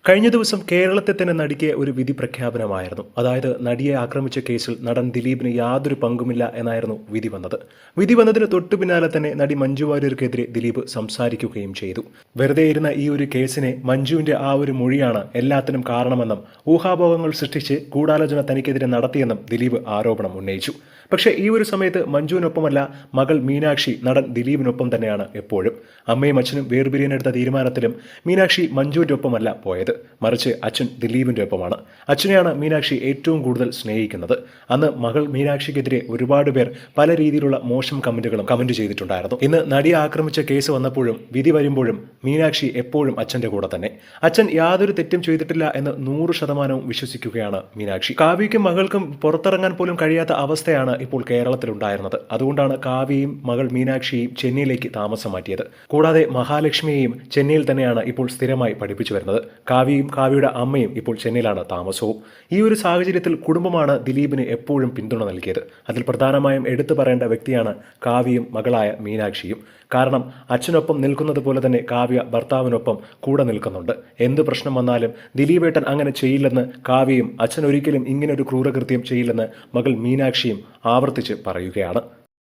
കഴിഞ്ഞ ദിവസം കേരളത്തെ തന്നെ നടിക്ക് ഒരു വിധി പ്രഖ്യാപനമായിരുന്നു. അതായത് നടിയെ ആക്രമിച്ച കേസിൽ നടൻ ദിലീപിന് യാതൊരു പങ്കുമില്ല എന്നായിരുന്നു വിധി വന്നത്. വിധി വന്നതിന് തൊട്ടു പിന്നാലെ തന്നെ നടി മഞ്ജു വാര്യർക്കെതിരെ ദിലീപ് സംസാരിക്കുകയും ചെയ്തു. വെറുതെ ഇരുന്ന ഈ ഒരു കേസിനെ മഞ്ജുവിന്റെ ആ ഒരു മൊഴിയാണ് എല്ലാത്തിനും കാരണമെന്നും ഊഹാപോഹങ്ങൾ സൃഷ്ടിച്ച് ഗൂഢാലോചന തനിക്കെതിരെ നടത്തിയെന്നും ദിലീപ് ആരോപണം ഉന്നയിച്ചു. പക്ഷേ ഈ ഒരു സമയത്ത് മഞ്ജുവിനൊപ്പമല്ല, മകൾ മീനാക്ഷി നടൻ ദിലീപിനൊപ്പം തന്നെയാണ് എപ്പോഴും. അമ്മയും അച്ഛനും വേർപിരിയാനെടുത്ത തീരുമാനത്തിലും മീനാക്ഷി മഞ്ജുവിന്റെ ഒപ്പമല്ല പോയത്, മറിച്ച് അച്ഛൻ ദിലീപിന്റെ ഒപ്പമാണ്. അച്ഛനെയാണ് മീനാക്ഷി ഏറ്റവും കൂടുതൽ സ്നേഹിക്കുന്നത്. അന്ന് മകൾ മീനാക്ഷിക്കെതിരെ ഒരുപാട് പേർ പല രീതിയിലുള്ള മോശം കമന്റുകളും കമന്റ് ചെയ്തിട്ടുണ്ടായിരുന്നു. ഇന്ന് നടിയെ ആക്രമിച്ച കേസ് വന്നപ്പോഴും വിധി വരുമ്പോഴും മീനാക്ഷി എപ്പോഴും അച്ഛന്റെ കൂടെ തന്നെ. അച്ഛൻ യാതൊരു തെറ്റും ചെയ്തിട്ടില്ല എന്ന് 100% വിശ്വസിക്കുകയാണ് മീനാക്ഷി. കാവ്യയ്ക്കും മകൾക്കും പുറത്തിറങ്ങാൻ പോലും കഴിയാത്ത അവസ്ഥയാണ് ഇപ്പോൾ കേരളത്തിലുണ്ടായിരുന്നത്. അതുകൊണ്ടാണ് കാവ്യയും മകൾ മീനാക്ഷിയെയും ചെന്നൈയിലേക്ക് താമസം മാറ്റിയത്. കൂടാതെ മഹാലക്ഷ്മിയെയും ചെന്നൈയിൽ തന്നെയാണ് ഇപ്പോൾ സ്ഥിരമായി പഠിപ്പിച്ചു വരുന്നത്. കാവ്യയും കാവ്യയുടെ അമ്മയും ഇപ്പോൾ ചെന്നൈയിലാണ് താമസവും. ഈ ഒരു സാഹചര്യത്തിൽ കുടുംബമാണ് ദിലീപിന് എപ്പോഴും പിന്തുണ നൽകിയത്. അതിൽ പ്രധാനമായും എടുത്തു പറയേണ്ട വ്യക്തിയാണ് കാവ്യയും മകളായ മീനാക്ഷിയും. കാരണം അച്ഛനൊപ്പം നിൽക്കുന്നത് പോലെ തന്നെ കാവ്യ ഭർത്താവിനൊപ്പം കൂടെ നിൽക്കുന്നുണ്ട്. എന്ത് പ്രശ്നം വന്നാലും ദിലീപേട്ടൻ അങ്ങനെ ചെയ്യില്ലെന്ന് കാവ്യയും അച്ഛൻ ഒരിക്കലും ഇങ്ങനെ ഒരു ക്രൂരകൃത്യം ചെയ്യില്ലെന്ന് മകൾ മീനാക്ഷിയും ആവർത്തിച്ച് പറയുകയാണ്.